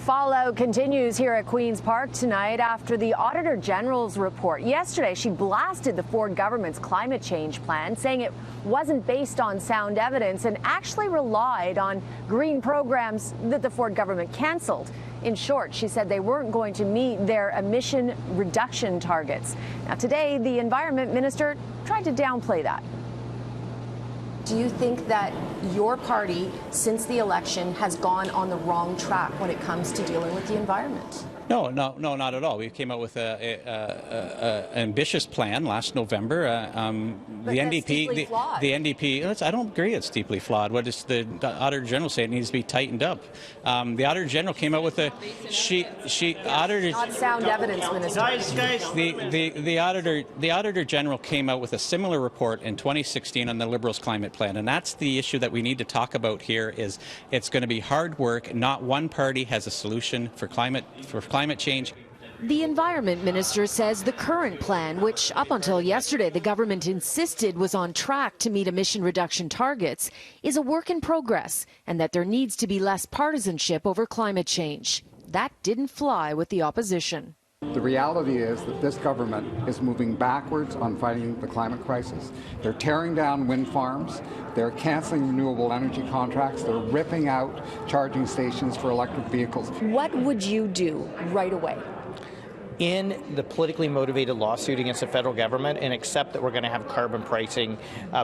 Fallout continues here at Queen's Park tonight after the Auditor General's report. Yesterday, she blasted the Ford government's climate change plan, saying it wasn't based on sound evidence and actually relied on green programs that the Ford government canceled. In short, she said they weren't going to meet their emission reduction targets. Now, today, the Environment Minister tried to downplay that. Do you think that your party, since the election, has gone on the wrong track when it comes to dealing with the environment? No, not at all. We came out with an ambitious plan last November. The NDP. I don't agree it's deeply flawed. What is the Auditor General say? It needs to be tightened up. The Auditor General came out with a Not sound evidence, Minister. The Auditor General came out with a similar report in 2016 on the Liberals' climate plan, and that's the issue that we need to talk about here. Is it's going to be hard work. Not one party has a solution for climate change. The Environment Minister says the current plan, which up until yesterday the government insisted was on track to meet emission reduction targets, is a work in progress and that there needs to be less partisanship over climate change. That didn't fly with the opposition. The reality is that this government is moving backwards on fighting the climate crisis. They're tearing down wind farms, they're cancelling renewable energy contracts, they're ripping out charging stations for electric vehicles. What would you do right away? In the politically motivated lawsuit against the federal government and accept that we're going to have carbon pricing,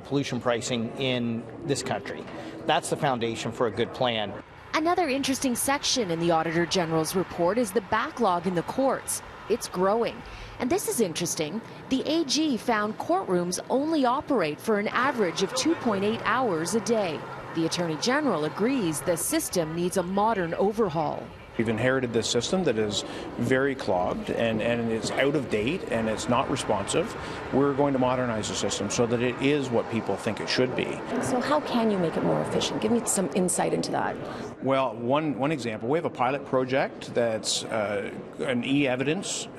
pollution pricing in this country. That's the foundation for a good plan. Another interesting section in the Auditor General's report is the backlog in the courts. It's growing. And this is interesting. The AG found courtrooms only operate for an average of 2.8 hours a day. The Attorney General agrees the system needs a modern overhaul. We've inherited this system that is very clogged and it's out of date and it's not responsive. We're going to modernize the system so that it is what people think it should be. So how can you make it more efficient? Give me some insight into that. Well, one example, we have a pilot project that's an e-evidence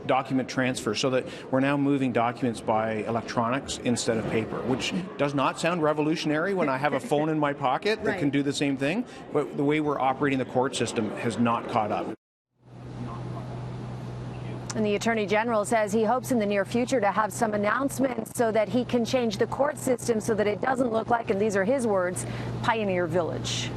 document transfer, so that we're now moving documents by electronics instead of paper, which does not sound revolutionary when I have a phone in my pocket that can do the same thing, but the way we're operating the court system has not caught up. And the Attorney General says he hopes in the near future to have some announcements so that he can change the court system so that it doesn't look like, and these are his words, Pioneer Village.